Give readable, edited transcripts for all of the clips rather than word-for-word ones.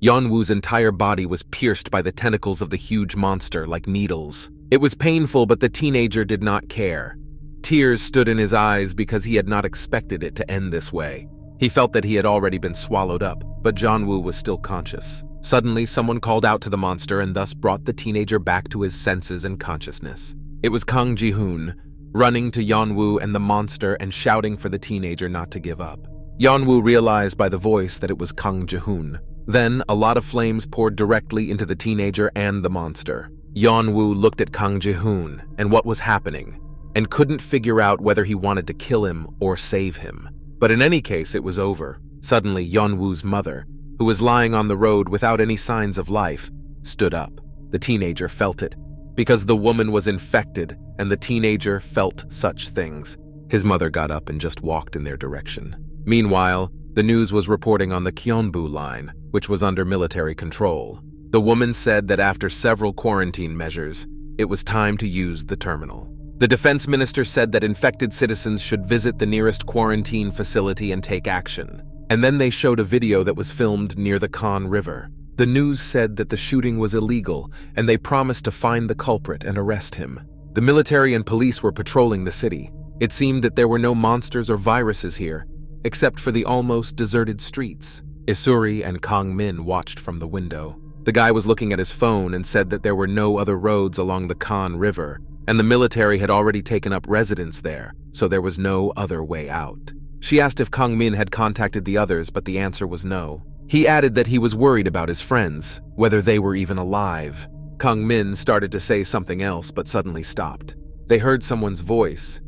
Yeonwoo's entire body was pierced by the tentacles of the huge monster like needles. It was painful, but the teenager did not care. Tears stood in his eyes because he had not expected it to end this way. He felt that he had already been swallowed up, but Yeonwoo was still conscious. Suddenly, someone called out to the monster and thus brought the teenager back to his senses and consciousness. It was Kang Ji-hoon, running to Yeonwoo and the monster and shouting for the teenager not to give up. Yeonwoo realized by the voice that it was Kang Ji-hoon. Then, a lot of flames poured directly into the teenager and the monster. Yeonwoo looked at Kang Ji-hoon and what was happening, and couldn't figure out whether he wanted to kill him or save him. But in any case, it was over. Suddenly, Yeonwoo's mother, who was lying on the road without any signs of life, stood up. The teenager felt it, because the woman was infected and the teenager felt such things. His mother got up and just walked in their direction. Meanwhile, the news was reporting on the Gyeonbu line, which was under military control. The woman said that after several quarantine measures, it was time to use the terminal. The defense minister said that infected citizens should visit the nearest quarantine facility and take action. And then they showed a video that was filmed near the Khan River. The news said that the shooting was illegal, and they promised to find the culprit and arrest him. The military and police were patrolling the city. It seemed that there were no monsters or viruses here, except for the almost deserted streets. Isuri and Kang Min watched from the window. The guy was looking at his phone and said that there were no other roads along the Khan River, and the military had already taken up residence there, so there was no other way out. She asked if Kang Min had contacted the others, but the answer was no. He added that he was worried about his friends, whether they were even alive. Kang Min started to say something else, but suddenly stopped. They heard someone's voice,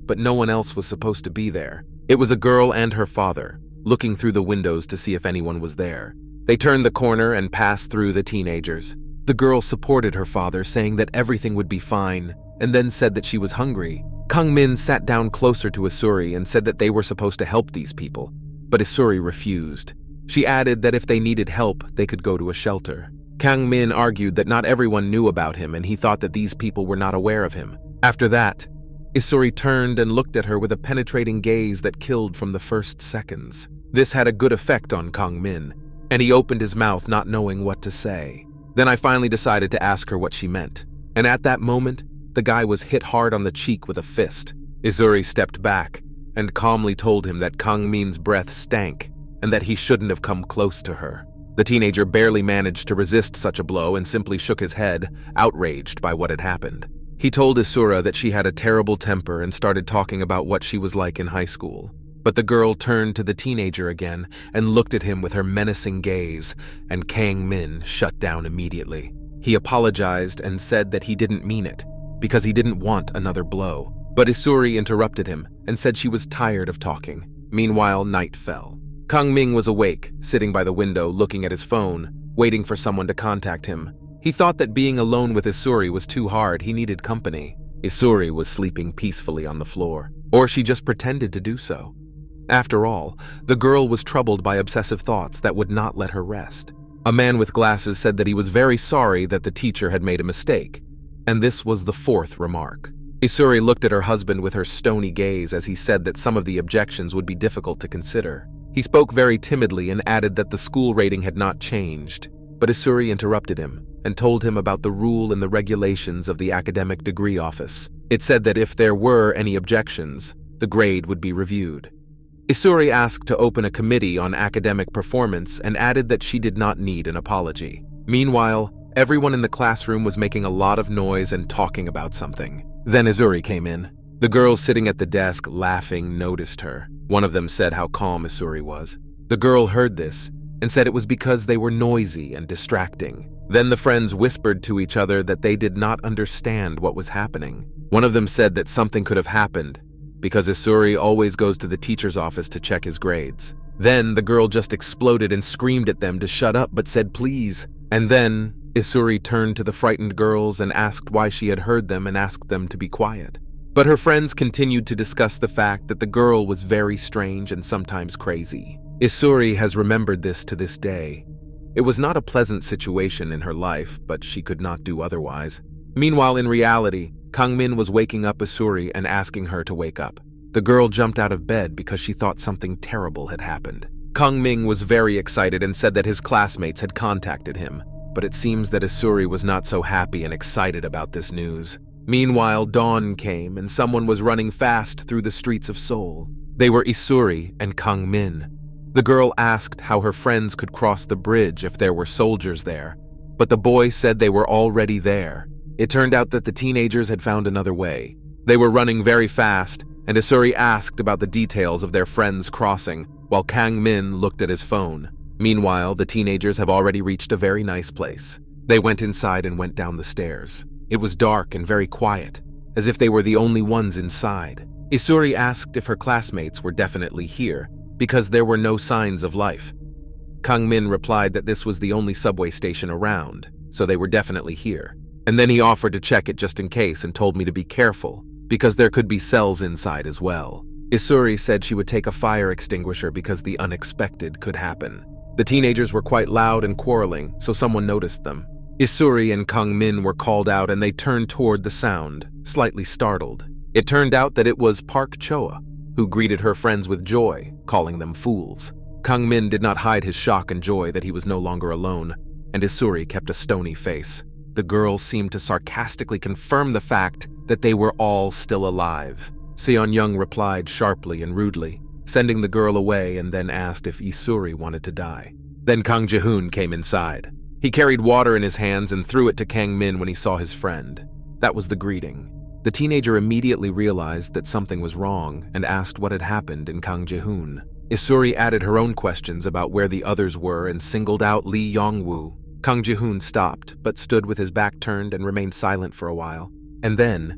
but no one else was supposed to be there. It was a girl and her father, looking through the windows to see if anyone was there. They turned the corner and passed through the teenagers. The girl supported her father, saying that everything would be fine, and then said that she was hungry. Kang Min sat down closer to Isuri and said that they were supposed to help these people, but Isuri refused. She added that if they needed help, they could go to a shelter. Kang Min argued that not everyone knew about him and he thought that these people were not aware of him. After that, Isuri turned and looked at her with a penetrating gaze that killed from the first seconds. This had a good effect on Kang Min, and he opened his mouth not knowing what to say. Then I finally decided to ask her what she meant, and at that moment, the guy was hit hard on the cheek with a fist. Isuri stepped back and calmly told him that Kang Min's breath stank and that he shouldn't have come close to her. The teenager barely managed to resist such a blow and simply shook his head, outraged by what had happened. He told Isura that she had a terrible temper and started talking about what she was like in high school. But the girl turned to the teenager again and looked at him with her menacing gaze, and Kang Min shut down immediately. He apologized and said that he didn't mean it, because he didn't want another blow. But Isuri interrupted him and said she was tired of talking. Meanwhile, night fell. Kang Min was awake, sitting by the window looking at his phone, waiting for someone to contact him. He thought that being alone with Isuri was too hard, he needed company. Isuri was sleeping peacefully on the floor, or she just pretended to do so. After all, the girl was troubled by obsessive thoughts that would not let her rest. A man with glasses said that he was very sorry that the teacher had made a mistake, and this was the fourth remark. Isuri looked at her husband with her stony gaze as he said that some of the objections would be difficult to consider. He spoke very timidly and added that the school rating had not changed, but Isuri interrupted him and told him about the rule and the regulations of the academic degree office. It said that if there were any objections, the grade would be reviewed. Isuri asked to open a committee on academic performance and added that she did not need an apology. Meanwhile, everyone in the classroom was making a lot of noise and talking about something. Then Isuri came in. The girls sitting at the desk laughing noticed her. One of them said how calm Isuri was. The girl heard this and said it was because they were noisy and distracting. Then the friends whispered to each other that they did not understand what was happening. One of them said that something could have happened because Isuri always goes to the teacher's office to check his grades. Then the girl just exploded and screamed at them to shut up but said please. And then Isuri turned to the frightened girls and asked why she had heard them and asked them to be quiet. But her friends continued to discuss the fact that the girl was very strange and sometimes crazy. Isuri has remembered this to this day. It was not a pleasant situation in her life, but she could not do otherwise. Meanwhile, in reality, Kang Min was waking up Isuri and asking her to wake up. The girl jumped out of bed because she thought something terrible had happened. Kang-ming was very excited and said that his classmates had contacted him, but it seems that Isuri was not so happy and excited about this news. Meanwhile, dawn came and someone was running fast through the streets of Seoul. They were Isuri and Kang-min. The girl asked how her friends could cross the bridge if there were soldiers there, but the boy said they were already there. It turned out that the teenagers had found another way. They were running very fast, and Isuri asked about the details of their friends crossing, while Kang-min looked at his phone. Meanwhile, the teenagers have already reached a very nice place. They went inside and went down the stairs. It was dark and very quiet, as if they were the only ones inside. Isuri asked if her classmates were definitely here, because there were no signs of life. Kang-min replied that this was the only subway station around, so they were definitely here. And then he offered to check it just in case and told me to be careful, because there could be cells inside as well. Isuri said she would take a fire extinguisher because the unexpected could happen. The teenagers were quite loud and quarreling, so someone noticed them. Isuri and Kang-min were called out and they turned toward the sound, slightly startled. It turned out that it was Park Choa, who greeted her friends with joy, calling them fools. Kang-min did not hide his shock and joy that he was no longer alone, and Isuri kept a stony face. The girl seemed to sarcastically confirm the fact that they were all still alive. Seon-young replied sharply and rudely, sending the girl away, and then asked if Isuri wanted to die. Then Kang Ji-hoon came inside. He carried water in his hands and threw it to Kang-min when he saw his friend. That was the greeting. The teenager immediately realized that something was wrong and asked what had happened in Kang Ji-hoon. Isuri added her own questions about where the others were and singled out Lee Yeon-woo. Kang Ji-hoon stopped, but stood with his back turned and remained silent for a while. And then,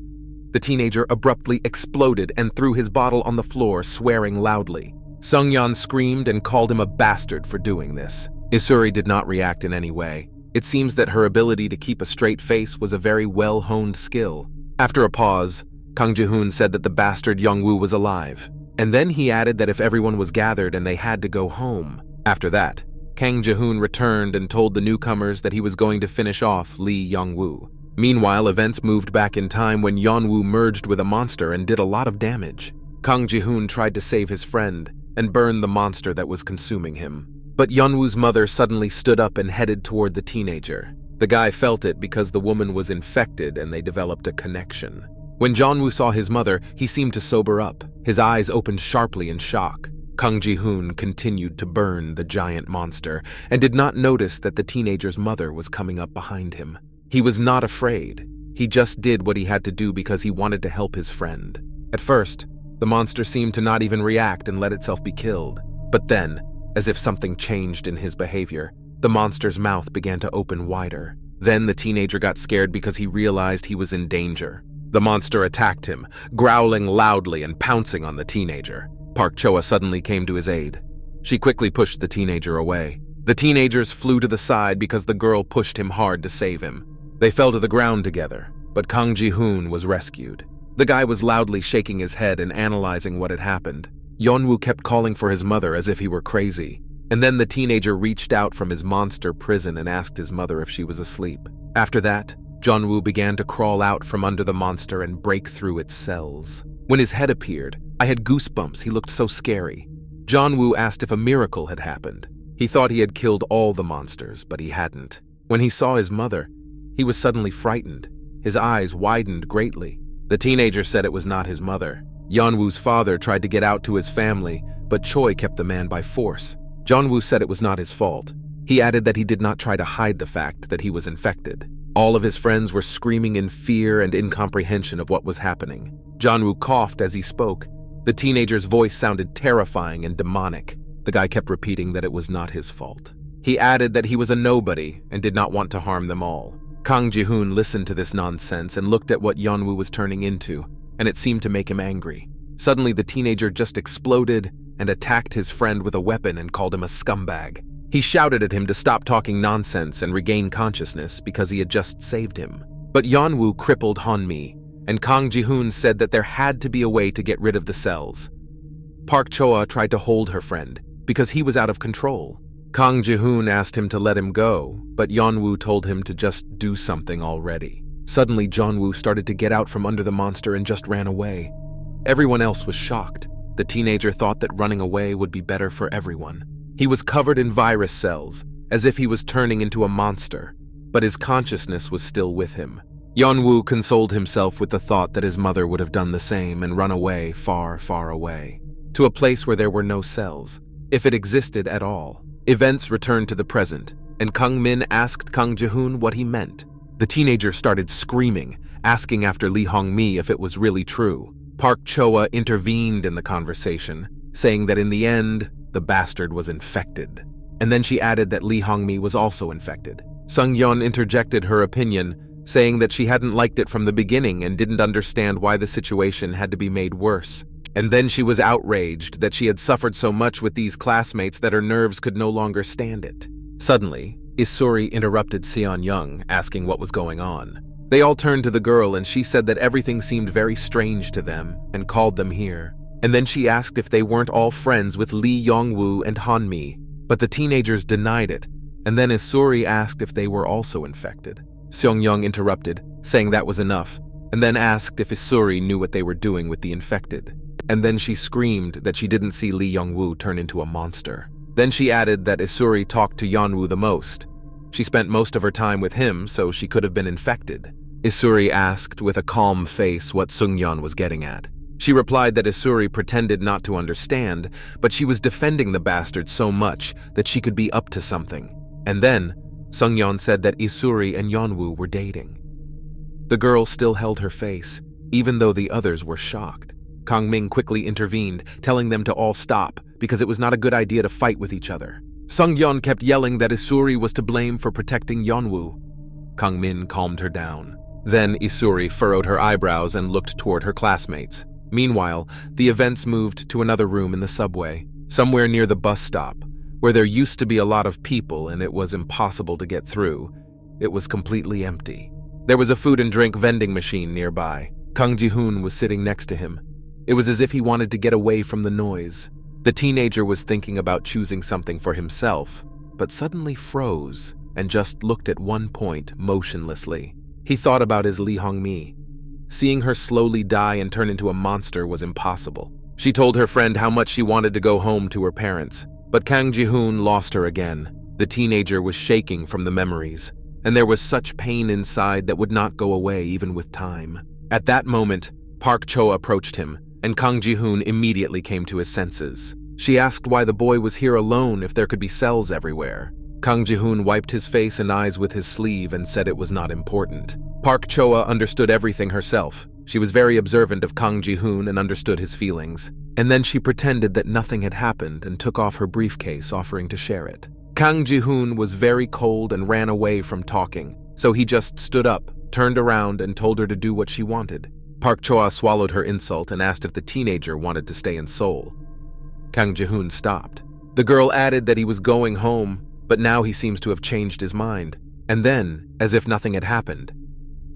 the teenager abruptly exploded and threw his bottle on the floor, swearing loudly. Sung-yeon screamed and called him a bastard for doing this. Isuri did not react in any way. It seems that her ability to keep a straight face was a very well-honed skill. After a pause, Kang Ji-hoon said that the bastard Yeon-woo was alive. And then he added that if everyone was gathered and they had to go home. After that, Kang Ji-hoon returned and told the newcomers that he was going to finish off Lee Yeon-woo. Meanwhile, events moved back in time when Yeon-woo merged with a monster and did a lot of damage. Kang Ji-hoon tried to save his friend and burn the monster that was consuming him. But Yeon-woo's mother suddenly stood up and headed toward the teenager. The guy felt it because the woman was infected and they developed a connection. When Yeon-woo saw his mother, he seemed to sober up. His eyes opened sharply in shock. Kang Ji-hoon continued to burn the giant monster and did not notice that the teenager's mother was coming up behind him. He was not afraid. He just did what he had to do because he wanted to help his friend. At first, the monster seemed to not even react and let itself be killed. But then, as if something changed in his behavior, the monster's mouth began to open wider. Then the teenager got scared because he realized he was in danger. The monster attacked him, growling loudly and pouncing on the teenager. Park Choa suddenly came to his aid. She quickly pushed the teenager away. The teenagers flew to the side because the girl pushed him hard to save him. They fell to the ground together, but Kang Ji-hoon was rescued. The guy was loudly shaking his head and analyzing what had happened. Yeon-woo kept calling for his mother as if he were crazy. And then the teenager reached out from his monster prison and asked his mother if she was asleep. After that, Yeon-woo began to crawl out from under the monster and break through its cells. When his head appeared, I had goosebumps. He looked so scary. Yeon-woo asked if a miracle had happened. He thought he had killed all the monsters, but he hadn't. When he saw his mother, he was suddenly frightened. His eyes widened greatly. The teenager said it was not his mother. Yeon-woo's father tried to get out to his family, but Choi kept the man by force. Yeon-woo said it was not his fault. He added that he did not try to hide the fact that he was infected. All of his friends were screaming in fear and incomprehension of what was happening. Yeon-woo coughed as he spoke. The teenager's voice sounded terrifying and demonic. The guy kept repeating that it was not his fault. He added that he was a nobody and did not want to harm them all. Kang Ji-hoon listened to this nonsense and looked at what Yeon-woo was turning into, and it seemed to make him angry. Suddenly, the teenager just exploded and attacked his friend with a weapon and called him a scumbag. He shouted at him to stop talking nonsense and regain consciousness because he had just saved him. But Yeon-woo crippled Han-mi, and Kang Ji-hoon said that there had to be a way to get rid of the cells. Park Choa tried to hold her friend because he was out of control. Kang Ji-hoon asked him to let him go, but Yeon-woo told him to just do something already. Suddenly, Yeon-woo started to get out from under the monster and just ran away. Everyone else was shocked. The teenager thought that running away would be better for everyone. He was covered in virus cells, as if he was turning into a monster, but his consciousness was still with him. Yeon-woo consoled himself with the thought that his mother would have done the same and run away, far, far away, to a place where there were no cells, if it existed at all. Events returned to the present, and Kang Min asked Kang Ji-hoon what he meant. The teenager started screaming, asking after Lee Hong-mi if it was really true. Park Choa intervened in the conversation, saying that in the end, the bastard was infected. And then she added that Lee Hong-mi was also infected. Sung-yeon interjected her opinion, saying that she hadn't liked it from the beginning and didn't understand why the situation had to be made worse. And then she was outraged that she had suffered so much with these classmates that her nerves could no longer stand it. Suddenly, Isuri interrupted Seon-young, asking what was going on. They all turned to the girl and she said that everything seemed very strange to them and called them here. And then she asked if they weren't all friends with Lee Yong-woo and Han-mi, but the teenagers denied it. And then Isuri asked if they were also infected. Seong-young interrupted, saying that was enough, and then asked if Isuri knew what they were doing with the infected. And then she screamed that she didn't see Lee Yong-woo turn into a monster. Then she added that Isuri talked to Yeon-woo the most. She spent most of her time with him, so she could have been infected. Isuri asked with a calm face what Sung-yeon was getting at. She replied that Isuri pretended not to understand, but she was defending the bastard so much that she could be up to something. And then, Sung-yeon said that Isuri and Yeon-woo were dating. The girl still held her face, even though the others were shocked. Kang Min quickly intervened, telling them to all stop, because it was not a good idea to fight with each other. Sung-yeon kept yelling that Isuri was to blame for protecting Yeon-woo. Kang Min calmed her down. Then Isuri furrowed her eyebrows and looked toward her classmates. Meanwhile, the events moved to another room in the subway, somewhere near the bus stop, where there used to be a lot of people and it was impossible to get through. It was completely empty. There was a food and drink vending machine nearby. Kang Ji-hoon was sitting next to him. It was as if he wanted to get away from the noise. The teenager was thinking about choosing something for himself, but suddenly froze and just looked at one point motionlessly. He thought about his Lee Hong-mi. Seeing her slowly die and turn into a monster was impossible. She told her friend how much she wanted to go home to her parents, but Kang Ji-hoon lost her again. The teenager was shaking from the memories, and there was such pain inside that would not go away even with time. At that moment, Park Cho approached him, and Kang Ji-hoon immediately came to his senses. She asked why the boy was here alone if there could be cells everywhere. Kang Ji-hoon wiped his face and eyes with his sleeve and said it was not important. Park Choa understood everything herself. She was very observant of Kang Ji-hoon and understood his feelings. And then she pretended that nothing had happened and took off her briefcase, offering to share it. Kang Ji-hoon was very cold and ran away from talking, so he just stood up, turned around, and told her to do what she wanted. Park Choa swallowed her insult and asked if the teenager wanted to stay in Seoul. Kang Ji-hoon stopped. The girl added that he was going home, but now he seems to have changed his mind. And then, as if nothing had happened,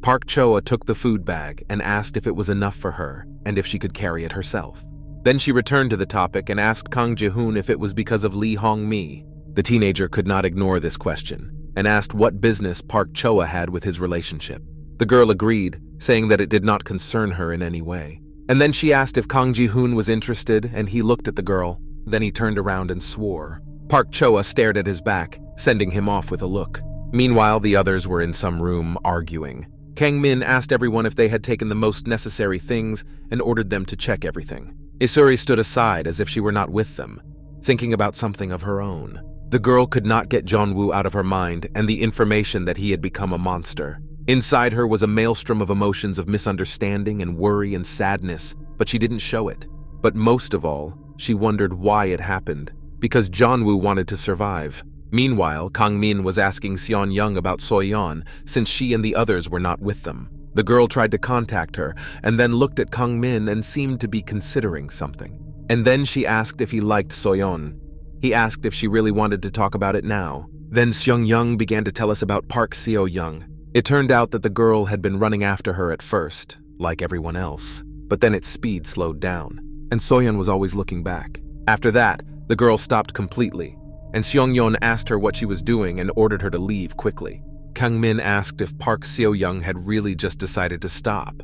Park Choa took the food bag and asked if it was enough for her and if she could carry it herself. Then she returned to the topic and asked Kang Ji-hoon if it was because of Lee Hong-mi. The teenager could not ignore this question and asked what business Park Choa had with his relationship. The girl agreed, saying that it did not concern her in any way. And then she asked if Kang Ji-hoon was interested, and he looked at the girl. Then he turned around and swore. Park Choa stared at his back, sending him off with a look. Meanwhile, the others were in some room arguing. Kang Min asked everyone if they had taken the most necessary things and ordered them to check everything. Isuri stood aside as if she were not with them, thinking about something of her own. The girl could not get Yeon-woo out of her mind and the information that he had become a monster. Inside her was a maelstrom of emotions of misunderstanding and worry and sadness, but she didn't show it. But most of all, she wondered why it happened, because Yeon-woo wanted to survive. Meanwhile, Kang Min was asking Seon-young about Soyon, since she and the others were not with them. The girl tried to contact her, and then looked at Kang Min and seemed to be considering something. And then she asked if he liked Soyon. He asked if she really wanted to talk about it now. Then Seong-young began to tell us about Park Seo-young. It turned out that the girl had been running after her at first, like everyone else, but then its speed slowed down, and Soyon was always looking back. After that, the girl stopped completely, and Seong-yeon asked her what she was doing and ordered her to leave quickly. Kang Min asked if Park Seo-young had really just decided to stop.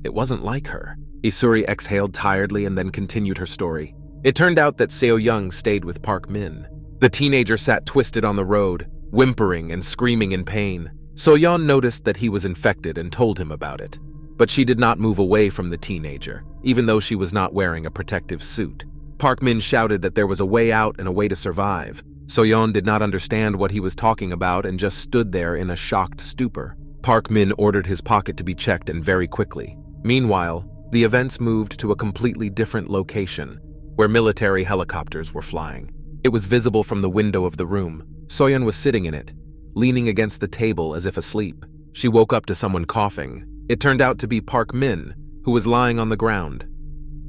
It wasn't like her. Isuri exhaled tiredly and then continued her story. It turned out that Seo-young stayed with Park Min. The teenager sat twisted on the road, whimpering and screaming in pain. Soyon noticed that he was infected and told him about it. But she did not move away from the teenager, even though she was not wearing a protective suit. Park Min shouted that there was a way out and a way to survive. Soyon did not understand what he was talking about and just stood there in a shocked stupor. Park Min ordered his pocket to be checked, and very quickly. Meanwhile, the events moved to a completely different location, where military helicopters were flying. It was visible from the window of the room. Soyon was sitting in it, leaning against the table as if asleep. She woke up to someone coughing. It turned out to be Park Min, who was lying on the ground.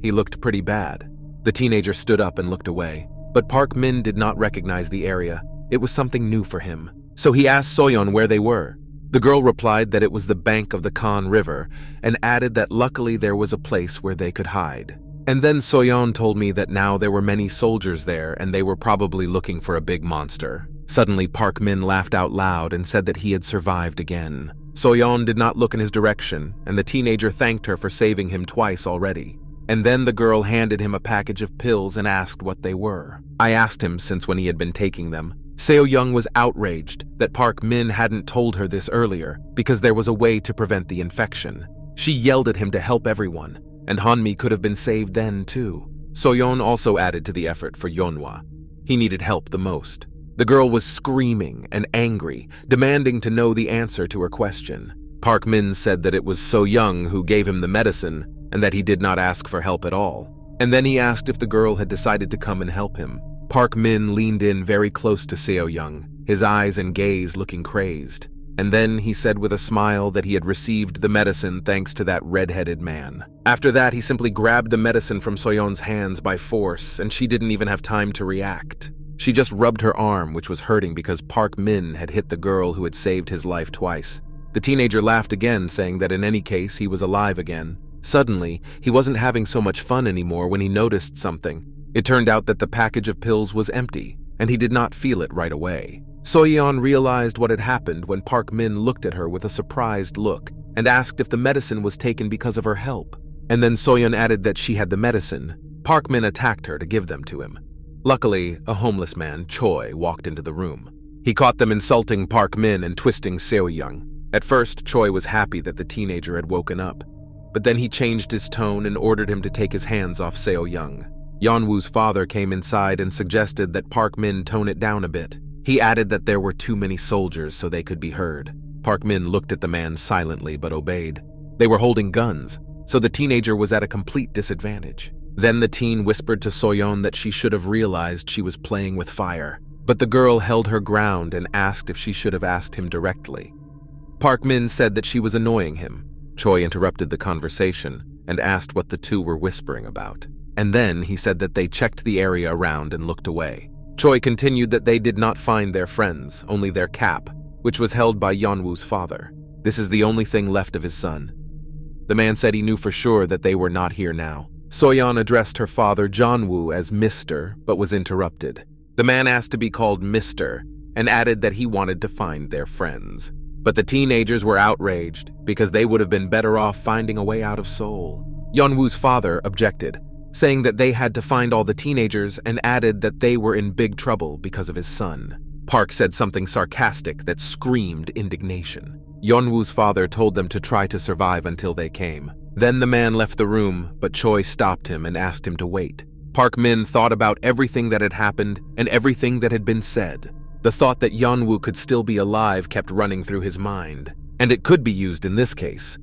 He looked pretty bad. The teenager stood up and looked away. But Park Min did not recognize the area. It was something new for him. So he asked Soyon where they were. The girl replied that it was the bank of the Khan River and added that luckily there was a place where they could hide. And then Soyon told me that now there were many soldiers there and they were probably looking for a big monster. Suddenly Park Min laughed out loud and said that he had survived again. Soyon did not look in his direction, and the teenager thanked her for saving him twice already. And then the girl handed him a package of pills and asked what they were. I asked him since when he had been taking them. Seo-young was outraged that Park Min hadn't told her this earlier because there was a way to prevent the infection. She yelled at him to help everyone, and Hanmi could have been saved then too. Soyeon also added to the effort for Yeonwoo. He needed help the most. The girl was screaming and angry, demanding to know the answer to her question. Park Min said that it was So-young who gave him the medicine and that he did not ask for help at all. And then he asked if the girl had decided to come and help him. Park Min leaned in very close to Seo-young, his eyes and gaze looking crazed. And then he said with a smile that he had received the medicine thanks to that red-headed man. After that, he simply grabbed the medicine from Soyeon's hands by force, and she didn't even have time to react. She just rubbed her arm, which was hurting because Park Min had hit the girl who had saved his life twice. The teenager laughed again, saying that in any case, he was alive again. Suddenly, he wasn't having so much fun anymore when he noticed something. It turned out that the package of pills was empty, and he did not feel it right away. Soyeon realized what had happened when Park Min looked at her with a surprised look and asked if the medicine was taken because of her help. And then Soyeon added that she had the medicine. Park Min attacked her to give them to him. Luckily, a homeless man, Choi, walked into the room. He caught them insulting Park Min and twisting Seo-young. At first, Choi was happy that the teenager had woken up, but then he changed his tone and ordered him to take his hands off Seo-young. Yeonwoo's father came inside and suggested that Park Min tone it down a bit. He added that there were too many soldiers so they could be heard. Park Min looked at the man silently but obeyed. They were holding guns, so the teenager was at a complete disadvantage. Then the teen whispered to Soyeon that she should have realized she was playing with fire, but the girl held her ground and asked if she should have asked him directly. Park Min said that she was annoying him. Choi interrupted the conversation and asked what the two were whispering about. And then he said that they checked the area around and looked away. Choi continued that they did not find their friends, only their cap, which was held by Yeonwoo's father. This is the only thing left of his son. The man said he knew for sure that they were not here now. Soyeon addressed her father Jeonwoo as Mr., but was interrupted. The man asked to be called Mr. and added that he wanted to find their friends. But the teenagers were outraged because they would have been better off finding a way out of Seoul. Yeonwoo's father objected, saying that they had to find all the teenagers and added that they were in big trouble because of his son. Park said something sarcastic that screamed indignation. Yeonwoo's father told them to try to survive until they came. Then the man left the room, but Choi stopped him and asked him to wait. Park Min thought about everything that had happened and everything that had been said. The thought that Yeonwoo could still be alive kept running through his mind, and it could be used in this case.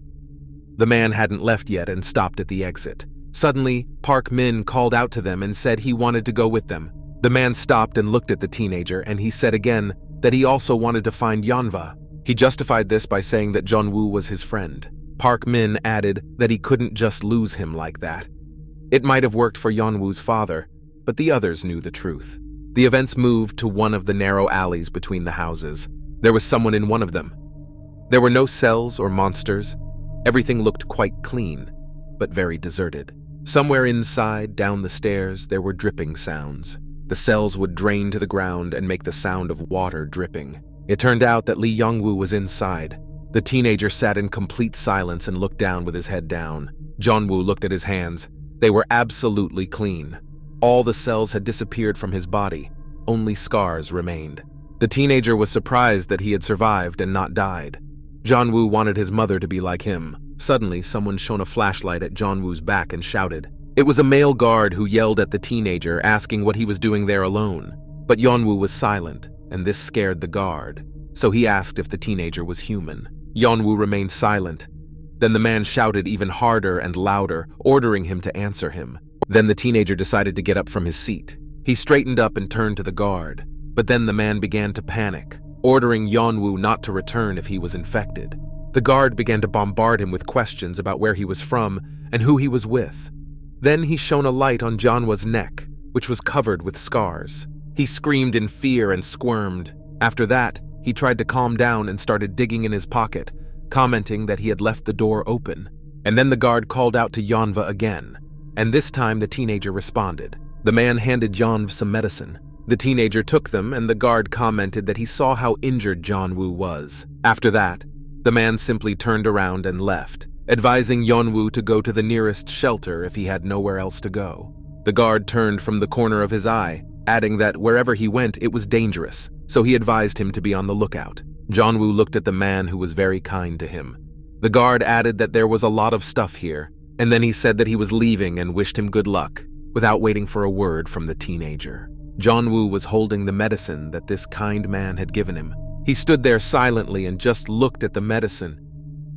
The man hadn't left yet and stopped at the exit. Suddenly, Park Min called out to them and said he wanted to go with them. The man stopped and looked at the teenager, and he said again that he also wanted to find Yeonwoo. He justified this by saying that Jeonwoo was his friend. Park Min added that he couldn't just lose him like that. It might have worked for Yeonwoo's father, but the others knew the truth. The events moved to one of the narrow alleys between the houses. There was someone in one of them. There were no cells or monsters. Everything looked quite clean, but very deserted. Somewhere inside, down the stairs, there were dripping sounds. The cells would drain to the ground and make the sound of water dripping. It turned out that Lee Young-woo was inside. The teenager sat in complete silence and looked down with his head down. Jeonwoo looked at his hands. They were absolutely clean. All the cells had disappeared from his body. only scars remained. The teenager was surprised that he had survived and not died. Yeon-woo wanted his mother to be like him. Suddenly, someone shone a flashlight at Yeon-woo's back and shouted. It was a male guard who yelled at the teenager, asking what he was doing there alone. But Yeon-woo was silent, and this scared the guard, so he asked if the teenager was human. Yeon-woo remained silent. Then the man shouted even harder and louder, ordering him to answer him. Then the teenager decided to get up from his seat. He straightened up and turned to the guard, but then the man began to panic, ordering Yeon-woo not to return if he was infected. The guard began to bombard him with questions about where he was from and who he was with. Then he shone a light on Yeon-woo's neck, which was covered with scars. He screamed in fear and squirmed. After that, he tried to calm down and started digging in his pocket, commenting that he had left the door open. And then the guard called out to Yeonwoo again, and this time the teenager responded. The man handed Yeonwoo some medicine. The teenager took them, and the guard commented that he saw how injured Yeon-woo was. After that, the man simply turned around and left, advising Yeon-woo to go to the nearest shelter if he had nowhere else to go. The guard turned from the corner of his eye, adding that wherever he went it was dangerous, so he advised him to be on the lookout. Yeon-woo looked at the man who was very kind to him. The guard added that there was a lot of stuff here, and then he said that he was leaving and wished him good luck, without waiting for a word from the teenager. Yeon-woo was holding the medicine that this kind man had given him. He stood there silently and just looked at the medicine.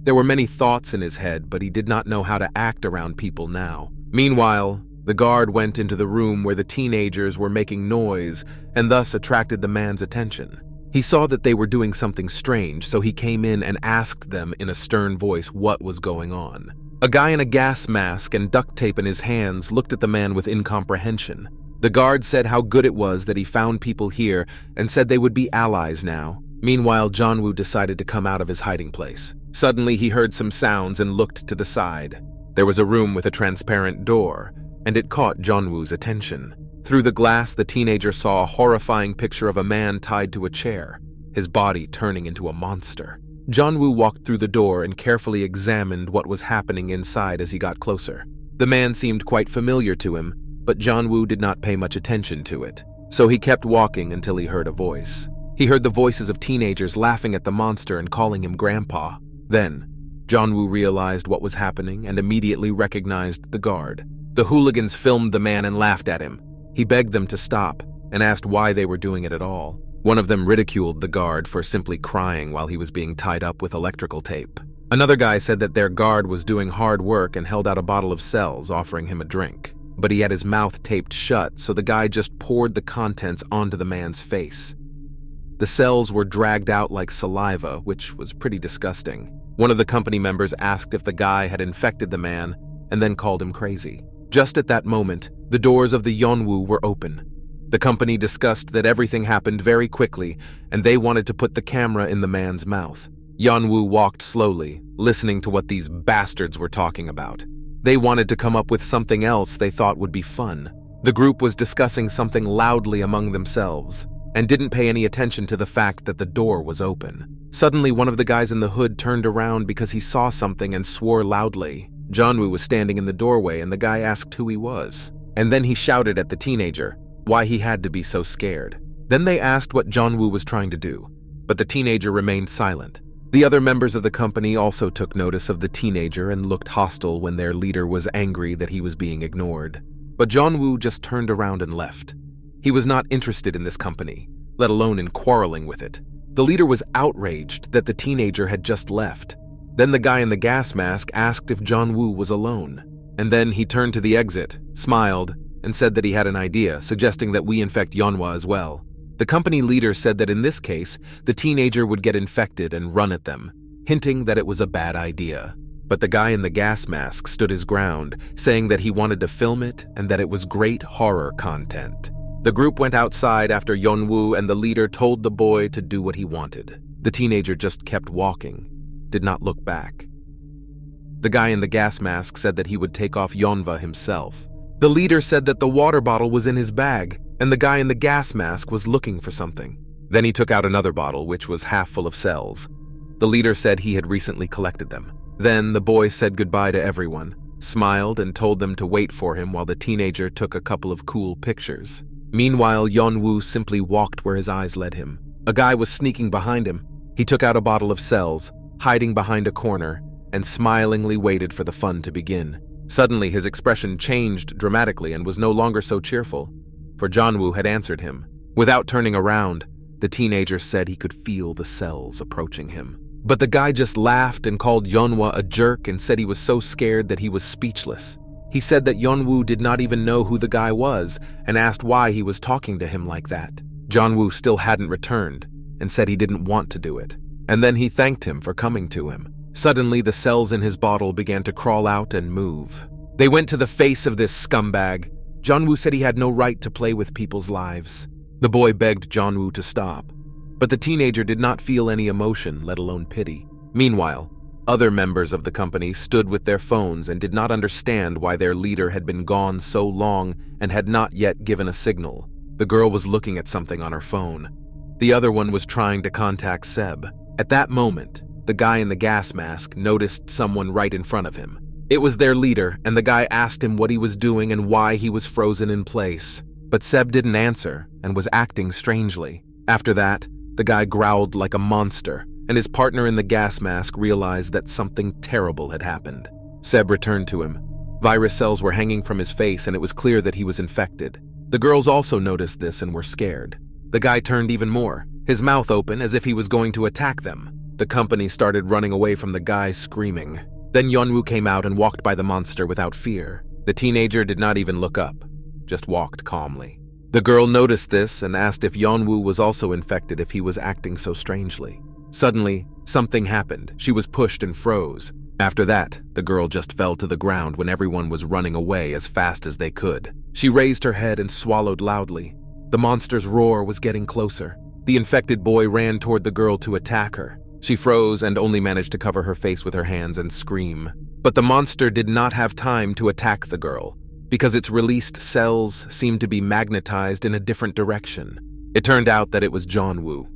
There were many thoughts in his head, but he did not know how to act around people now. Meanwhile, the guard went into the room where the teenagers were making noise and thus attracted the man's attention. He saw that they were doing something strange, so he came in and asked them in a stern voice what was going on. A guy in a gas mask and duct tape in his hands looked at the man with incomprehension. The guard said how good it was that he found people here and said they would be allies now. Meanwhile, Yeon-woo decided to come out of his hiding place. Suddenly, he heard some sounds and looked to the side. There was a room with a transparent door, and it caught Yeon-woo's attention. Through the glass, the teenager saw a horrifying picture of a man tied to a chair, his body turning into a monster. Yeon-woo walked through the door and carefully examined what was happening inside as he got closer. The man seemed quite familiar to him, but Yeon-woo did not pay much attention to it, so he kept walking until he heard a voice. He heard the voices of teenagers laughing at the monster and calling him Grandpa. Then, Yeon-woo realized what was happening and immediately recognized the guard. The hooligans filmed the man and laughed at him. He begged them to stop and asked why they were doing it at all. One of them ridiculed the guard for simply crying while he was being tied up with electrical tape. Another guy said that their guard was doing hard work and held out a bottle of cells, offering him a drink. But he had his mouth taped shut, so the guy just poured the contents onto the man's face. The cells were dragged out like saliva, which was pretty disgusting. One of the company members asked if the guy had infected the man, and then called him crazy. Just at that moment, the doors of the Yeon-woo were open. The company discussed that everything happened very quickly, and they wanted to put the camera in the man's mouth. Yeon-woo walked slowly, listening to what these bastards were talking about. They wanted to come up with something else they thought would be fun. The group was discussing something loudly among themselves, and didn't pay any attention to the fact that the door was open. Suddenly, one of the guys in the hood turned around because he saw something and swore loudly. Yeon-woo was standing in the doorway, and the guy asked who he was. And then he shouted at the teenager why he had to be so scared. Then they asked what Yeon-woo was trying to do, but the teenager remained silent. The other members of the company also took notice of the teenager and looked hostile when their leader was angry that he was being ignored. But Yeon-woo just turned around and left. He was not interested in this company, let alone in quarreling with it. The leader was outraged that the teenager had just left. Then the guy in the gas mask asked if Yeon-woo was alone. And then he turned to the exit, smiled, and said that he had an idea, suggesting that we infect Yeonwoo as well. The company leader said that in this case, the teenager would get infected and run at them, hinting that it was a bad idea. But the guy in the gas mask stood his ground, saying that he wanted to film it and that it was great horror content. The group went outside after Yeon-woo, and the leader told the boy to do what he wanted. The teenager just kept walking, did not look back. The guy in the gas mask said that he would take off Yeonwoo himself. The leader said that the water bottle was in his bag, and the guy in the gas mask was looking for something. Then he took out another bottle, which was half full of cells. The leader said he had recently collected them. Then the boy said goodbye to everyone, smiled, and told them to wait for him while the teenager took a couple of cool pictures. Meanwhile, Yeon-woo simply walked where his eyes led him. A guy was sneaking behind him. He took out a bottle of cells, hiding behind a corner, and smilingly waited for the fun to begin. Suddenly, his expression changed dramatically and was no longer so cheerful, for Yeon-woo had answered him. Without turning around, the teenager said he could feel the cells approaching him. But the guy just laughed and called Yeonwoo a jerk and said he was so scared that he was speechless. He said that Yeonwoo did not even know who the guy was and asked why he was talking to him like that. Yeonwoo still hadn't returned and said he didn't want to do it. And then he thanked him for coming to him. Suddenly, the cells in his bottle began to crawl out and move. They went to the face of this scumbag. Yeonwoo said he had no right to play with people's lives. The boy begged Yeonwoo to stop, but the teenager did not feel any emotion, let alone pity. Meanwhile, other members of the company stood with their phones and did not understand why their leader had been gone so long and had not yet given a signal. The girl was looking at something on her phone. The other one was trying to contact Seb. At that moment, the guy in the gas mask noticed someone right in front of him. It was their leader, and the guy asked him what he was doing and why he was frozen in place. But Seb didn't answer and was acting strangely. After that, the guy growled like a monster, and his partner in the gas mask realized that something terrible had happened. Seb returned to him. Virus cells were hanging from his face, and it was clear that he was infected. The girls also noticed this and were scared. The guy turned even more, his mouth open as if he was going to attack them. The company started running away from the guy, screaming. Then Yeonwoo came out and walked by the monster without fear. The teenager did not even look up, just walked calmly. The girl noticed this and asked if Yeonwoo was also infected if he was acting so strangely. Suddenly, something happened. She was pushed and froze. After that, the girl just fell to the ground when everyone was running away as fast as they could. She raised her head and swallowed loudly. The monster's roar was getting closer. The infected boy ran toward the girl to attack her. She froze and only managed to cover her face with her hands and scream. But the monster did not have time to attack the girl, because its released cells seemed to be magnetized in a different direction. It turned out that it was Yeonwoo.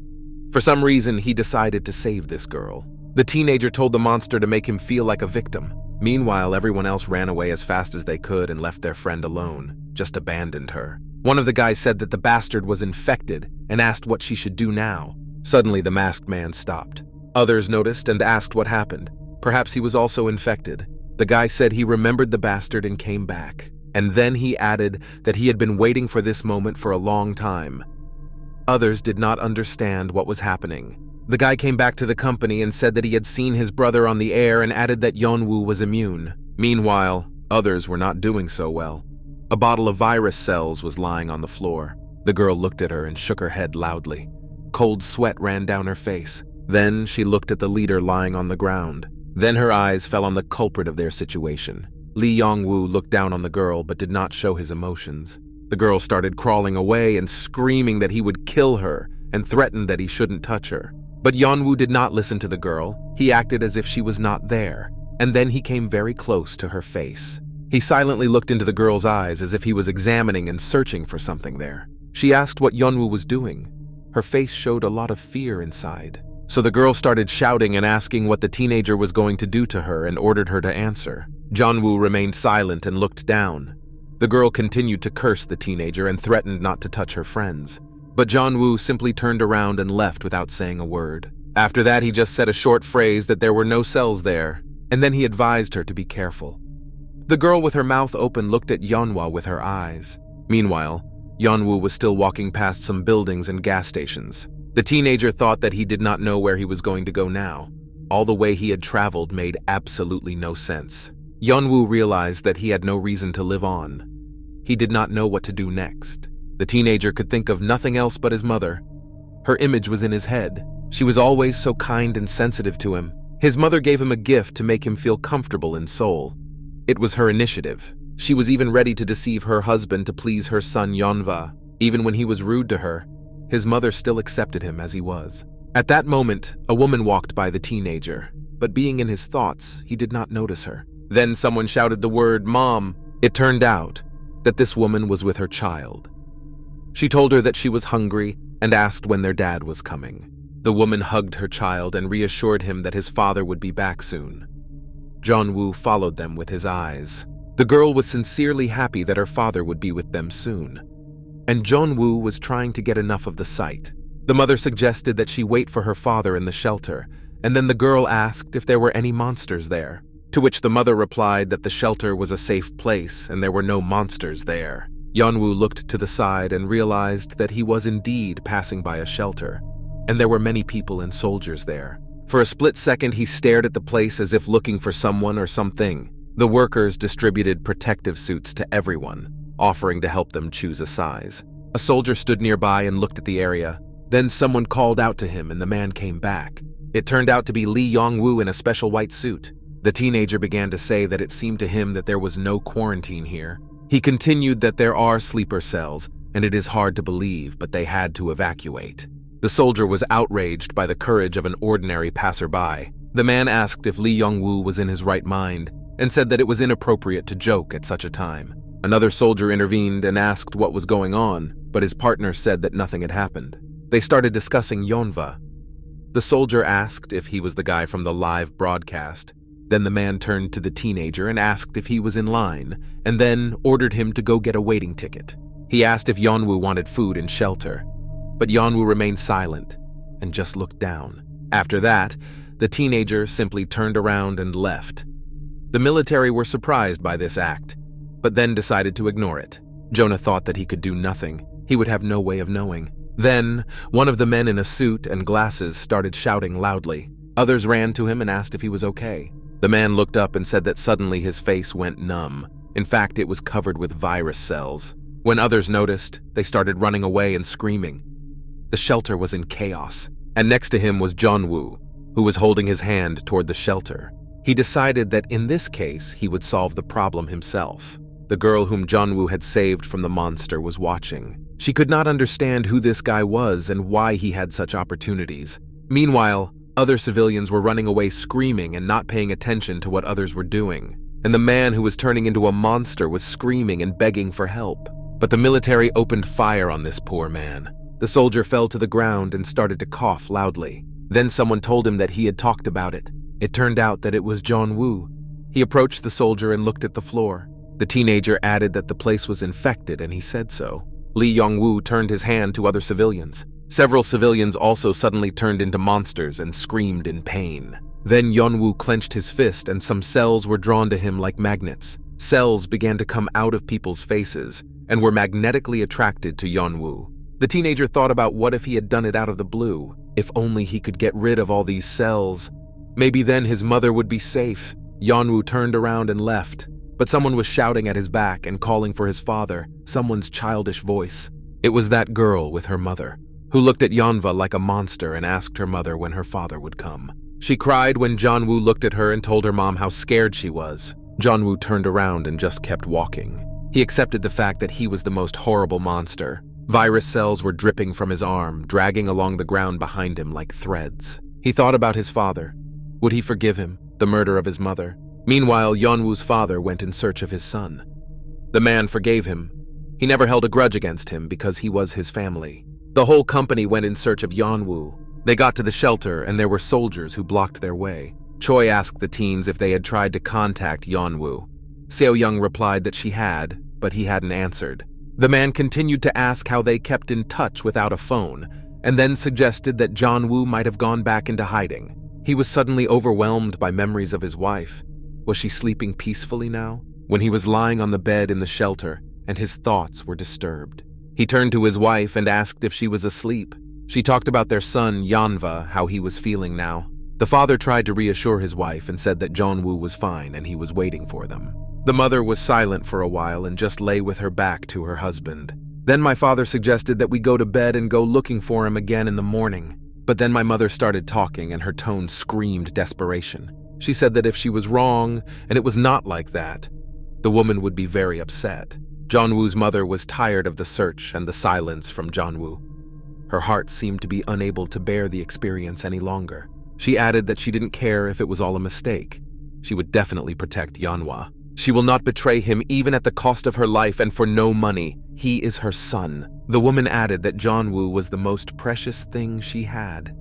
For some reason, he decided to save this girl. The teenager told the monster to make him feel like a victim. Meanwhile, everyone else ran away as fast as they could and left their friend alone, just abandoned her. One of the guys said that the bastard was infected and asked what she should do now. Suddenly, the masked man stopped. Others noticed and asked what happened. Perhaps he was also infected. The guy said he remembered the bastard and came back. And then he added that he had been waiting for this moment for a long time. Others did not understand what was happening. The guy came back to the company and said that he had seen his brother on the air and added that Yeonwoo was immune. Meanwhile, others were not doing so well. A bottle of virus cells was lying on the floor. The girl looked at her and shook her head loudly. Cold sweat ran down her face. Then she looked at the leader lying on the ground. Then her eyes fell on the culprit of their situation. Lee Yeon-woo looked down on the girl but did not show his emotions. The girl started crawling away and screaming that he would kill her and threatened that he shouldn't touch her. But Yeonwoo did not listen to the girl. He acted as if she was not there, and then he came very close to her face. He silently looked into the girl's eyes as if he was examining and searching for something there. She asked what Yeonwoo was doing. Her face showed a lot of fear inside. So the girl started shouting and asking what the teenager was going to do to her and ordered her to answer. Yeonwoo remained silent and looked down. The girl continued to curse the teenager and threatened not to touch her friends. But Yeonwoo simply turned around and left without saying a word. After that, he just said a short phrase that there were no cells there, and then he advised her to be careful. The girl with her mouth open looked at Yeonwoo with her eyes. Meanwhile, Yeonwoo was still walking past some buildings and gas stations. The teenager thought that he did not know where he was going to go now. All the way he had traveled made absolutely no sense. Yeonwoo realized that he had no reason to live on. He did not know what to do next. The teenager could think of nothing else but his mother. Her image was in his head. She was always so kind and sensitive to him. His mother gave him a gift to make him feel comfortable in Seoul. It was her initiative. She was even ready to deceive her husband to please her son Yeonwoo. Even when he was rude to her, his mother still accepted him as he was. At that moment, a woman walked by the teenager, but being in his thoughts, he did not notice her. Then someone shouted the word, "Mom." It turned out that this woman was with her child. She told her that she was hungry and asked when their dad was coming. The woman hugged her child and reassured him that his father would be back soon. Yeonwoo followed them with his eyes. The girl was sincerely happy that her father would be with them soon. and Yeon-woo was trying to get enough of the sight. The mother suggested that she wait for her father in the shelter, and then the girl asked if there were any monsters there, to which the mother replied that the shelter was a safe place and there were no monsters there. Yeon-woo looked to the side and realized that he was indeed passing by a shelter, and there were many people and soldiers there. For a split second, he stared at the place as if looking for someone or something. The workers distributed protective suits to everyone, offering to help them choose a size. A soldier stood nearby and looked at the area. Then someone called out to him and the man came back. It turned out to be Lee Yeon-woo in a special white suit. The teenager began to say that it seemed to him that there was no quarantine here. He continued that there are sleeper cells, and it is hard to believe, but they had to evacuate. The soldier was outraged by the courage of an ordinary passerby. The man asked if Lee Yeon-woo was in his right mind, and said that it was inappropriate to joke at such a time. Another soldier intervened and asked what was going on, but his partner said that nothing had happened. They started discussing Yeonwoo. The soldier asked if he was the guy from the live broadcast. Then the man turned to the teenager and asked if he was in line, and then ordered him to go get a waiting ticket. He asked if Yeonwoo wanted food and shelter, but Yeonwoo remained silent and just looked down. After that, the teenager simply turned around and left. The military were surprised by this act, but then decided to ignore it. Jonah thought that he could do nothing. He would have no way of knowing. Then, one of the men in a suit and glasses started shouting loudly. Others ran to him and asked if he was okay. The man looked up and said that suddenly his face went numb. In fact, it was covered with virus cells. When others noticed, they started running away and screaming. The shelter was in chaos, and next to him was Yeon-woo, who was holding his hand toward the shelter. He decided that in this case, he would solve the problem himself. The girl whom Yeon-woo had saved from the monster was watching. She could not understand who this guy was and why he had such opportunities. Meanwhile, other civilians were running away screaming and not paying attention to what others were doing. And the man who was turning into a monster was screaming and begging for help. But the military opened fire on this poor man. The soldier fell to the ground and started to cough loudly. Then someone told him that he had talked about it. It turned out that it was Yeon-woo. He approached the soldier and looked at the floor. The teenager added that the place was infected, and he said so. Lee Yeon-woo turned his hand to other civilians. Several civilians also suddenly turned into monsters and screamed in pain. Then Yeon-woo clenched his fist and some cells were drawn to him like magnets. Cells began to come out of people's faces and were magnetically attracted to Yeon-woo. The teenager thought about what if he had done it out of the blue. If only he could get rid of all these cells. Maybe then his mother would be safe. Yeon-woo turned around and left, but someone was shouting at his back and calling for his father, someone's childish voice. It was that girl with her mother, who looked at Yeonwoo like a monster and asked her mother when her father would come. She cried when Yeon-woo looked at her and told her mom how scared she was. Yeon-woo turned around and just kept walking. He accepted the fact that he was the most horrible monster. Virus cells were dripping from his arm, dragging along the ground behind him like threads. He thought about his father. Would he forgive him, the murder of his mother? Meanwhile, Yeon-woo's father went in search of his son. The man forgave him. He never held a grudge against him because he was his family. The whole company went in search of Yeon-woo. They got to the shelter and there were soldiers who blocked their way. Choi asked the teens if they had tried to contact Yeon-woo. Seo-young replied that she had, but he hadn't answered. The man continued to ask how they kept in touch without a phone, and then suggested that Yeon-woo might have gone back into hiding. He was suddenly overwhelmed by memories of his wife. Was she sleeping peacefully now? When he was lying on the bed in the shelter, and his thoughts were disturbed. He turned to his wife and asked if she was asleep. She talked about their son, Yeonwoo, how he was feeling now. The father tried to reassure his wife and said that Yeon-woo was fine and he was waiting for them. The mother was silent for a while and just lay with her back to her husband. Then my father suggested that we go to bed and go looking for him again in the morning. But then my mother started talking and her tone screamed desperation. She said that if she was wrong and it was not like that, the woman would be very upset. Yeon-woo's mother was tired of the search and the silence from Yeon-woo. Her heart seemed to be unable to bear the experience any longer. She added that she didn't care if it was all a mistake. She would definitely protect Yeonwoo. She will not betray him even at the cost of her life and for no money. He is her son. The woman added that Yeon-woo was the most precious thing she had.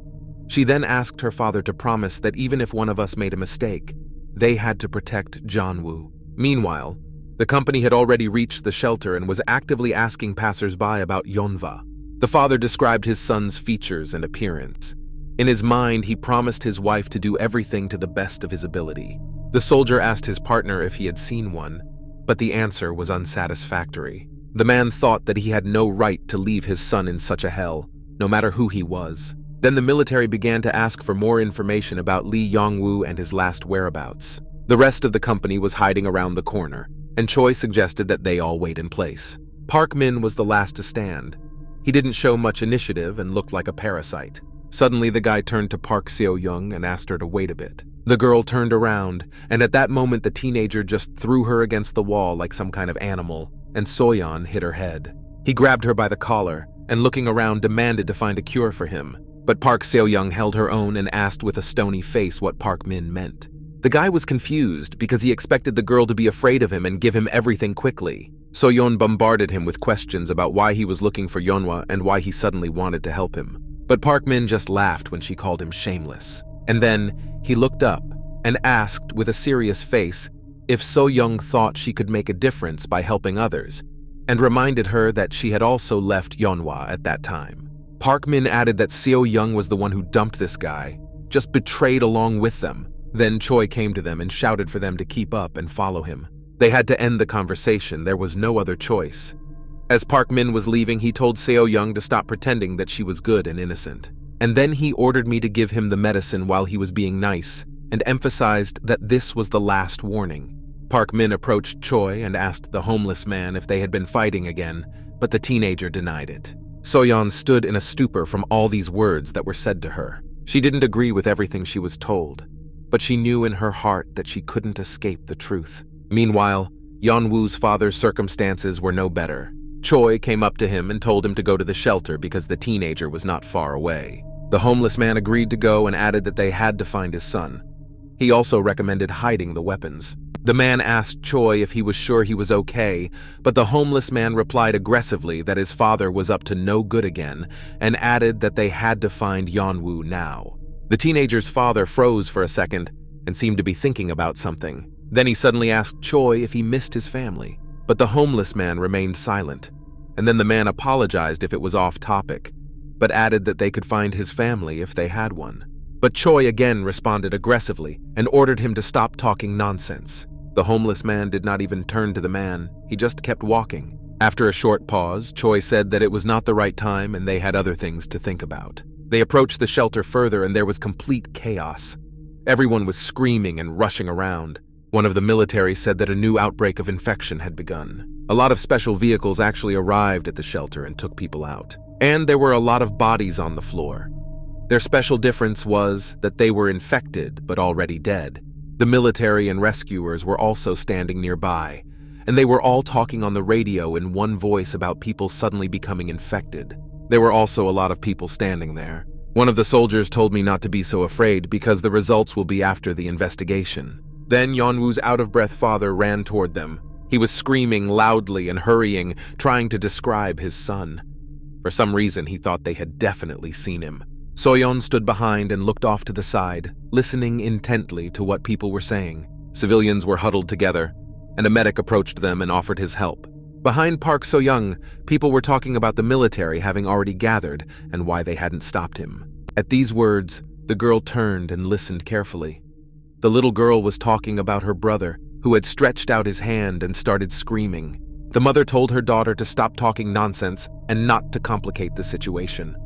She then asked her father to promise that even if one of us made a mistake, they had to protect Yeon-woo. Meanwhile, The company had already reached the shelter and was actively asking passers-by about Yeonwoo. The father described his son's features and appearance. In his mind, he promised his wife to do everything to the best of his ability. The soldier asked his partner if he had seen one, but the answer was unsatisfactory. The man thought that he had no right to leave his son in such a hell, no matter who he was. Then the military began to ask for more information about Lee Yeon-woo and his last whereabouts. The rest of the company was hiding around the corner, and Choi suggested that they all wait in place. Park Min was the last to stand. He didn't show much initiative and looked like a parasite. Suddenly, the guy turned to Park Seo-young and asked her to wait a bit. The girl turned around, and at that moment the teenager just threw her against the wall like some kind of animal, and Soyon hit her head. He grabbed her by the collar, and looking around demanded to find a cure for him. But Park Seo-young held her own and asked with a stony face what Park Min meant. The guy was confused because he expected the girl to be afraid of him and give him everything quickly. Soyon bombarded him with questions about why he was looking for Yeonwoo and why he suddenly wanted to help him. But Park Min just laughed when she called him shameless. And then he looked up and asked with a serious face if So-young thought she could make a difference by helping others, and reminded her that she had also left Yeonwoo at that time. Park Min added that Seo-young was the one who dumped this guy, just betrayed along with them. Then Choi came to them and shouted for them to keep up and follow him. They had to end the conversation, there was no other choice. As Park Min was leaving, he told Seo-young to stop pretending that she was good and innocent. And then he ordered me to give him the medicine while he was being nice, and emphasized that this was the last warning. Park Min approached Choi and asked the homeless man if they had been fighting again, but the teenager denied it. Soyon stood in a stupor from all these words that were said to her. She didn't agree with everything she was told, but she knew in her heart that she couldn't escape the truth. Meanwhile, Yeon-woo's father's circumstances were no better. Choi came up to him and told him to go to the shelter because the teenager was not far away. The homeless man agreed to go and added that they had to find his son. He also recommended hiding the weapons. The man asked Choi if he was sure he was okay, but the homeless man replied aggressively that his father was up to no good again and added that they had to find Yeon-woo now. The teenager's father froze for a second and seemed to be thinking about something. Then he suddenly asked Choi if he missed his family, but the homeless man remained silent. And then the man apologized if it was off topic, but added that they could find his family if they had one. But Choi again responded aggressively and ordered him to stop talking nonsense. The homeless man did not even turn to the man, he just kept walking. After a short pause, Choi said that it was not the right time and they had other things to think about. They approached the shelter further and there was complete chaos. Everyone was screaming and rushing around. One of the military said that a new outbreak of infection had begun. A lot of special vehicles actually arrived at the shelter and took people out. And there were a lot of bodies on the floor. Their special difference was that they were infected but already dead. The military and rescuers were also standing nearby, and they were all talking on the radio in one voice about people suddenly becoming infected. There were also a lot of people standing there. One of the soldiers told me not to be so afraid because the results will be after the investigation. Then Yeon-woo's out-of-breath father ran toward them. He was screaming loudly and hurrying, trying to describe his son. For some reason, he thought they had definitely seen him. Soyon stood behind and looked off to the side, listening intently to what people were saying. Civilians were huddled together, and a medic approached them and offered his help. Behind Park So-young, people were talking about the military having already gathered and why they hadn't stopped him. At these words, the girl turned and listened carefully. The little girl was talking about her brother, who had stretched out his hand and started screaming. The mother told her daughter to stop talking nonsense and not to complicate the situation.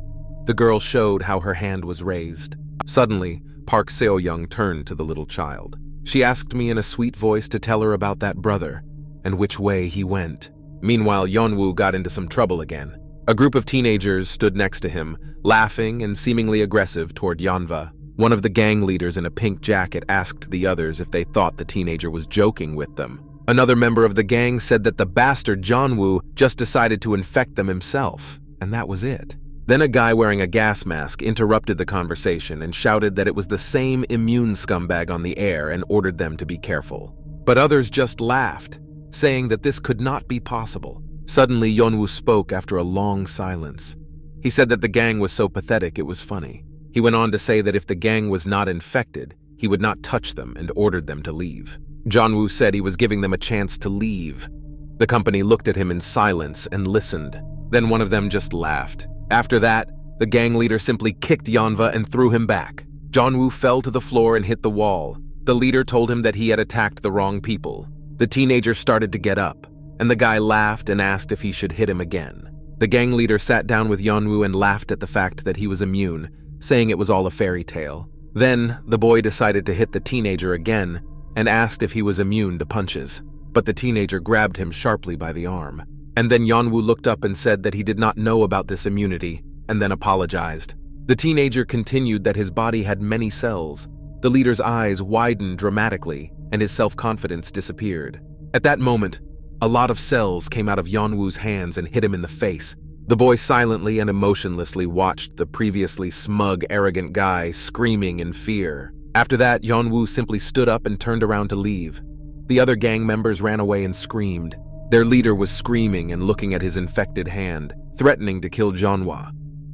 The girl showed how her hand was raised. Suddenly, Park Seo-young turned to the little child. She asked me in a sweet voice to tell her about that brother and which way he went. Meanwhile, Yeon-woo got into some trouble again. A group of teenagers stood next to him, laughing and seemingly aggressive toward Yeonwoo. One of the gang leaders in a pink jacket asked the others if they thought the teenager was joking with them. Another member of the gang said that the bastard Yeon-woo just decided to infect them himself, and that was it. Then a guy wearing a gas mask interrupted the conversation and shouted that it was the same immune scumbag on the air and ordered them to be careful. But others just laughed, saying that this could not be possible. Suddenly, Yeon-woo spoke after a long silence. He said that the gang was so pathetic it was funny. He went on to say that if the gang was not infected, he would not touch them and ordered them to leave. Yeon-woo said he was giving them a chance to leave. The company looked at him in silence and listened. Then one of them just laughed. After that, the gang leader simply kicked Yeonwoo and threw him back. Yeon-woo fell to the floor and hit the wall. The leader told him that he had attacked the wrong people. The teenager started to get up, and the guy laughed and asked if he should hit him again. The gang leader sat down with Yeon-woo and laughed at the fact that he was immune, saying it was all a fairy tale. Then, the boy decided to hit the teenager again and asked if he was immune to punches. But the teenager grabbed him sharply by the arm. And then Yeon-woo looked up and said that he did not know about this immunity, and then apologized. The teenager continued that his body had many cells. The leader's eyes widened dramatically, and his self-confidence disappeared. At that moment, a lot of cells came out of Yeon-woo's hands and hit him in the face. The boy silently and emotionlessly watched the previously smug, arrogant guy screaming in fear. After that, Yeon-woo simply stood up and turned around to leave. The other gang members ran away and screamed. Their leader was screaming and looking at his infected hand, threatening to kill Yeonwoo.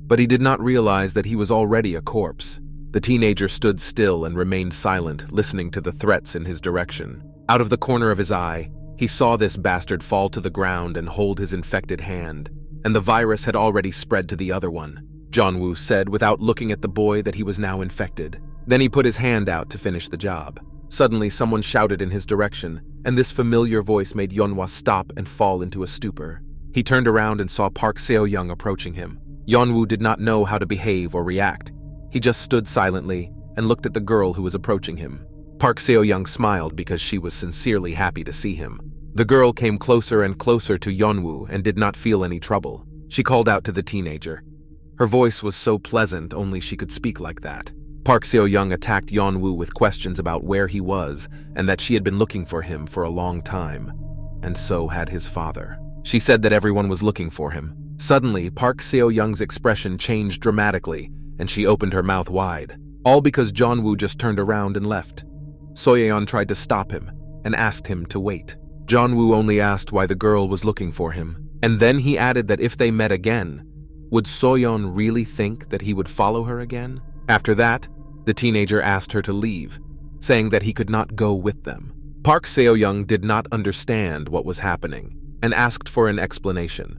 But he did not realize that he was already a corpse. The teenager stood still and remained silent, listening to the threats in his direction. Out of the corner of his eye, he saw this bastard fall to the ground and hold his infected hand, and the virus had already spread to the other one. Yeon-woo said without looking at the boy that he was now infected. Then he put his hand out to finish the job. Suddenly, someone shouted in his direction, and this familiar voice made Yeonwoo stop and fall into a stupor. He turned around and saw Park Seo-young approaching him. Yeon-woo did not know how to behave or react. He just stood silently and looked at the girl who was approaching him. Park Seo-young smiled because she was sincerely happy to see him. The girl came closer and closer to Yeon-woo and did not feel any trouble. She called out to the teenager. Her voice was so pleasant, only she could speak like that. Park Seo-young attacked Yeon-woo with questions about where he was and that she had been looking for him for a long time, and so had his father. She said that everyone was looking for him. Suddenly, Park Seo-young's expression changed dramatically, and she opened her mouth wide, all because Yeon-woo just turned around and left. Soyeon tried to stop him and asked him to wait. Yeon-woo only asked why the girl was looking for him, and then he added that if they met again, would Soyeon really think that he would follow her again? After that, the teenager asked her to leave, saying that he could not go with them. Park Seo-young did not understand what was happening and asked for an explanation.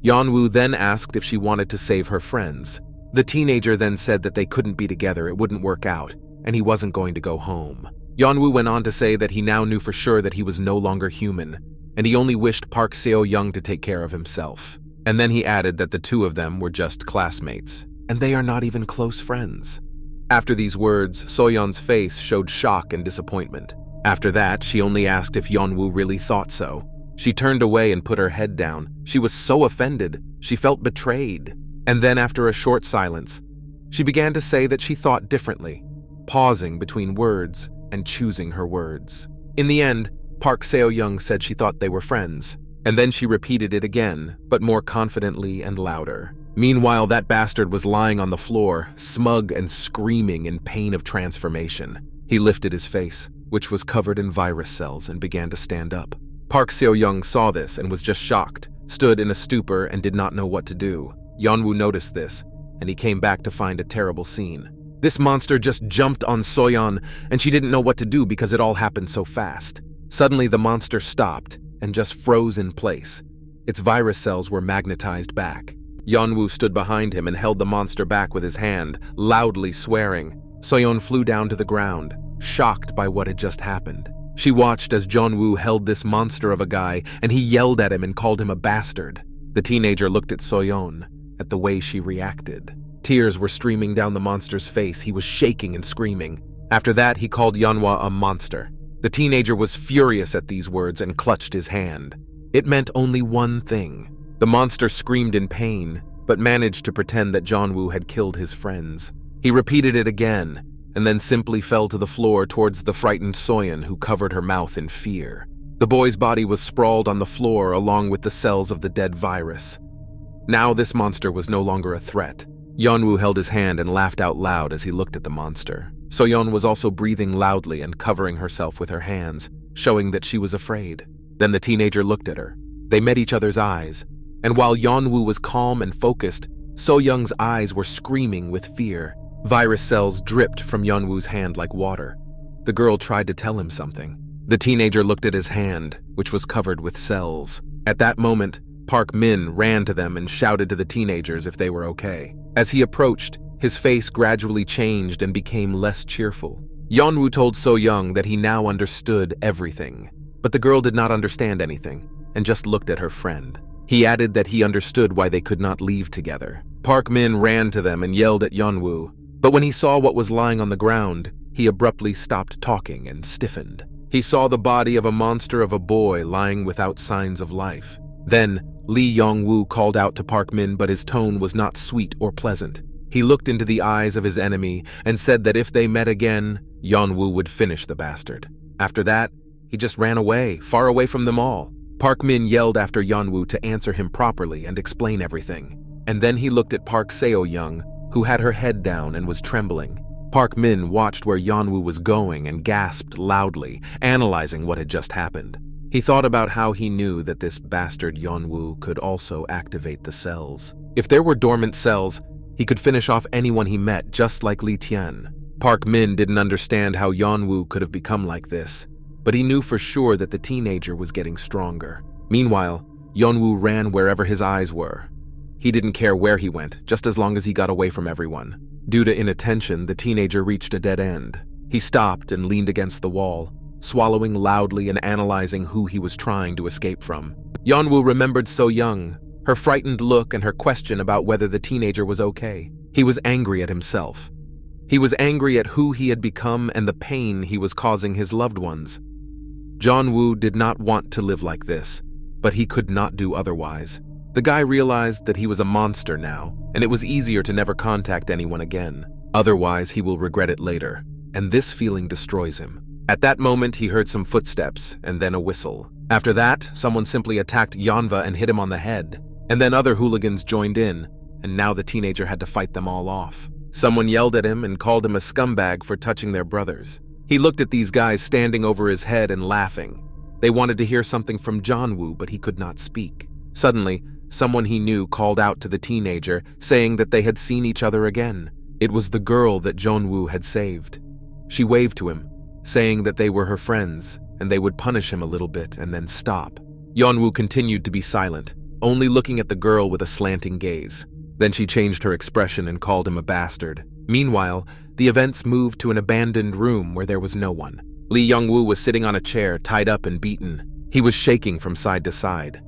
Yeon-woo then asked if she wanted to save her friends. The teenager then said that they couldn't be together, it wouldn't work out, and he wasn't going to go home. Yeon-woo went on to say that he now knew for sure that he was no longer human, and he only wished Park Seo-young to take care of himself. And then he added that the two of them were just classmates, and they are not even close friends. After these words, Soyeon's face showed shock and disappointment. After that, she only asked if Yeon-woo really thought so. She turned away and put her head down. She was so offended. She felt betrayed. And then after a short silence, she began to say that she thought differently, pausing between words and choosing her words. In the end, Park Seo-young said she thought they were friends, and then she repeated it again, but more confidently and louder. Meanwhile, that bastard was lying on the floor, smug and screaming in pain of transformation. He lifted his face, which was covered in virus cells, and began to stand up. Park Seo-young saw this and was just shocked, stood in a stupor and did not know what to do. Yeon-woo noticed this, and he came back to find a terrible scene. This monster just jumped on Soyeon, and she didn't know what to do because it all happened so fast. Suddenly, the monster stopped and just froze in place. Its virus cells were magnetized back. Yeon-woo stood behind him and held the monster back with his hand, loudly swearing. Soyeon flew down to the ground, shocked by what had just happened. She watched as Yeon-woo held this monster of a guy, and he yelled at him and called him a bastard. The teenager looked at Soyeon, at the way she reacted. Tears were streaming down the monster's face. He was shaking and screaming. After that, he called Yeonwoo a monster. The teenager was furious at these words and clutched his hand. It meant only one thing. The monster screamed in pain, but managed to pretend that Yeon-woo had killed his friends. He repeated it again, and then simply fell to the floor towards the frightened Soyeon, who covered her mouth in fear. The boy's body was sprawled on the floor along with the cells of the dead virus. Now this monster was no longer a threat. Yeon-woo held his hand and laughed out loud as he looked at the monster. Soyeon was also breathing loudly and covering herself with her hands, showing that she was afraid. Then the teenager looked at her. They met each other's eyes, and while Yeon-woo was calm and focused, So-young's eyes were screaming with fear. Virus cells dripped from Yeon-woo's hand like water. The girl tried to tell him something. The teenager looked at his hand, which was covered with cells. At that moment, Park Min ran to them and shouted to the teenagers if they were okay. As he approached, his face gradually changed and became less cheerful. Yeon-woo told So-young that he now understood everything, but the girl did not understand anything and just looked at her friend. He added that he understood why they could not leave together. Park Min ran to them and yelled at Yeon-woo, but when he saw what was lying on the ground, he abruptly stopped talking and stiffened. He saw the body of a monster of a boy lying without signs of life. Then, Lee Yong-woo called out to Park Min, but his tone was not sweet or pleasant. He looked into the eyes of his enemy and said that if they met again, Yeon-woo would finish the bastard. After that, he just ran away, far away from them all. Park Min yelled after Yeon-woo to answer him properly and explain everything. And then he looked at Park Seo-young, who had her head down and was trembling. Park Min watched where Yeon-woo was going and gasped loudly, analyzing what had just happened. He thought about how he knew that this bastard Yeon-woo could also activate the cells. If there were dormant cells, he could finish off anyone he met, just like Lee Tian. Park Min didn't understand how Yeon-woo could have become like this, but he knew for sure that the teenager was getting stronger. Meanwhile, Yeon-woo ran wherever his eyes were. He didn't care where he went, just as long as he got away from everyone. Due to inattention, the teenager reached a dead end. He stopped and leaned against the wall, swallowing loudly and analyzing who he was trying to escape from. Yeon-woo remembered So-young, her frightened look and her question about whether the teenager was okay. He was angry at himself. He was angry at who he had become and the pain he was causing his loved ones. Yeon-woo did not want to live like this, but he could not do otherwise. The guy realized that he was a monster now, and it was easier to never contact anyone again. Otherwise, he will regret it later, and this feeling destroys him. At that moment, he heard some footsteps and then a whistle. After that, someone simply attacked Yeonwoo and hit him on the head. And then other hooligans joined in, and now the teenager had to fight them all off. Someone yelled at him and called him a scumbag for touching their brothers. He looked at these guys standing over his head and laughing. They wanted to hear something from Yeon-woo, but he could not speak. Suddenly, someone he knew called out to the teenager, saying that they had seen each other again. It was the girl that Yeon-woo had saved. She waved to him, saying that they were her friends, and they would punish him a little bit and then stop. Yeon-woo continued to be silent, only looking at the girl with a slanting gaze. Then she changed her expression and called him a bastard. Meanwhile, the events moved to an abandoned room where there was no one. Lee Young-woo was sitting on a chair, tied up and beaten. He was shaking from side to side.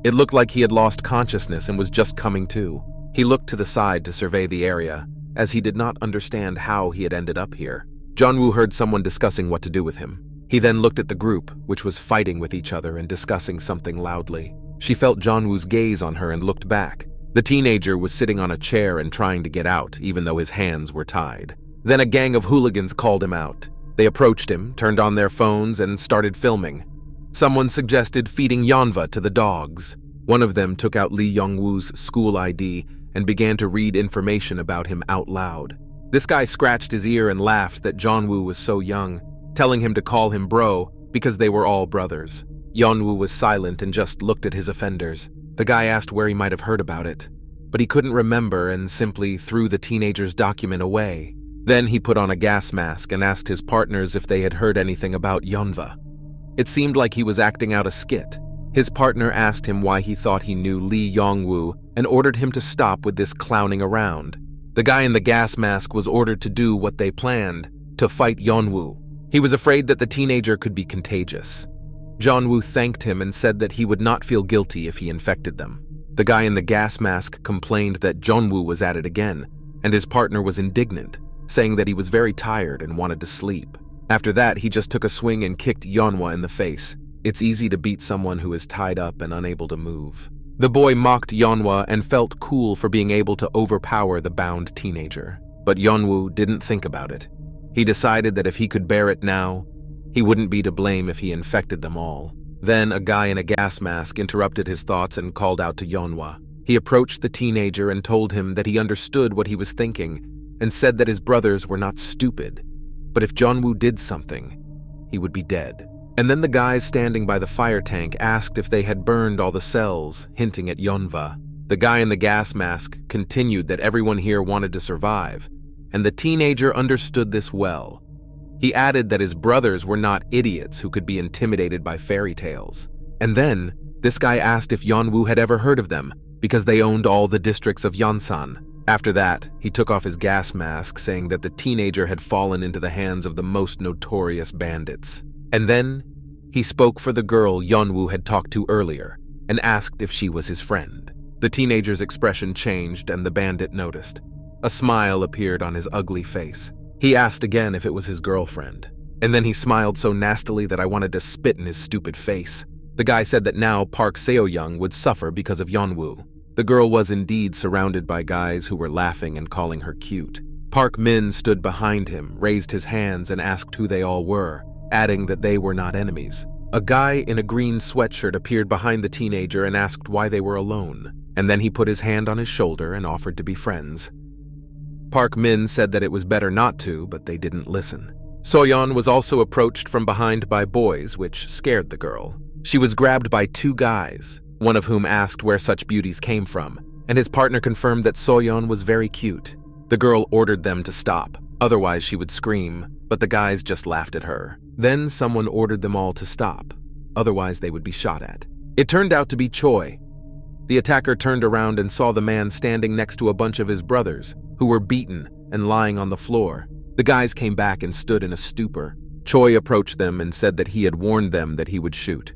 It looked like he had lost consciousness and was just coming to. He looked to the side to survey the area, as he did not understand how he had ended up here. Yeon-woo heard someone discussing what to do with him. He then looked at the group, which was fighting with each other and discussing something loudly. She felt Yeon-woo's gaze on her and looked back. The teenager was sitting on a chair and trying to get out, even though his hands were tied. Then a gang of hooligans called him out. They approached him, turned on their phones, and started filming. Someone suggested feeding Yeonwoo to the dogs. One of them took out Lee Young-woo's school ID and began to read information about him out loud. This guy scratched his ear and laughed that Yeon-woo was so young, telling him to call him bro because they were all brothers. Yeon-woo was silent and just looked at his offenders. The guy asked where he might have heard about it, but he couldn't remember and simply threw the teenager's document away. Then he put on a gas mask and asked his partners if they had heard anything about Yeonwoo. It seemed like he was acting out a skit. His partner asked him why he thought he knew Lee Yong-woo and ordered him to stop with this clowning around. The guy in the gas mask was ordered to do what they planned, to fight Yeon-woo. He was afraid that the teenager could be contagious. Yeon-woo thanked him and said that he would not feel guilty if he infected them. The guy in the gas mask complained that Yeon-woo was at it again, and his partner was indignant, saying that he was very tired and wanted to sleep. After that, he just took a swing and kicked Yeonwoo in the face. It's easy to beat someone who is tied up and unable to move. The boy mocked Yeonwoo and felt cool for being able to overpower the bound teenager. But Yeonwoo didn't think about it. He decided that if he could bear it now, he wouldn't be to blame if he infected them all. Then a guy in a gas mask interrupted his thoughts and called out to Yeonwoo. He approached the teenager and told him that he understood what he was thinking and said that his brothers were not stupid, but if Yeonwoo did something, he would be dead. And then the guys standing by the fire tank asked if they had burned all the cells, hinting at Yeonwoo. The guy in the gas mask continued that everyone here wanted to survive, and the teenager understood this well. He added that his brothers were not idiots who could be intimidated by fairy tales. And then, this guy asked if Yeonwoo had ever heard of them, because they owned all the districts of Yonsan. After that, he took off his gas mask, saying that the teenager had fallen into the hands of the most notorious bandits. And then, he spoke for the girl Yeonwoo had talked to earlier, and asked if she was his friend. The teenager's expression changed, and the bandit noticed. A smile appeared on his ugly face. He asked again if it was his girlfriend, and then he smiled so nastily that I wanted to spit in his stupid face. The guy said that now Park Seo-young would suffer because of Yeonwoo. The girl was indeed surrounded by guys who were laughing and calling her cute. Park Min stood behind him, raised his hands, and asked who they all were, adding that they were not enemies. A guy in a green sweatshirt appeared behind the teenager and asked why they were alone, and then he put his hand on his shoulder and offered to be friends. Park Min said that it was better not to, but they didn't listen. Soyon was also approached from behind by boys, which scared the girl. She was grabbed by two guys, one of whom asked where such beauties came from, and his partner confirmed that Soyon was very cute. The girl ordered them to stop, otherwise she would scream, but the guys just laughed at her. Then someone ordered them all to stop, otherwise they would be shot at. It turned out to be Choi. The attacker turned around and saw the man standing next to a bunch of his brothers, who were beaten and lying on the floor. The guys came back and stood in a stupor. Choi approached them and said that he had warned them that he would shoot.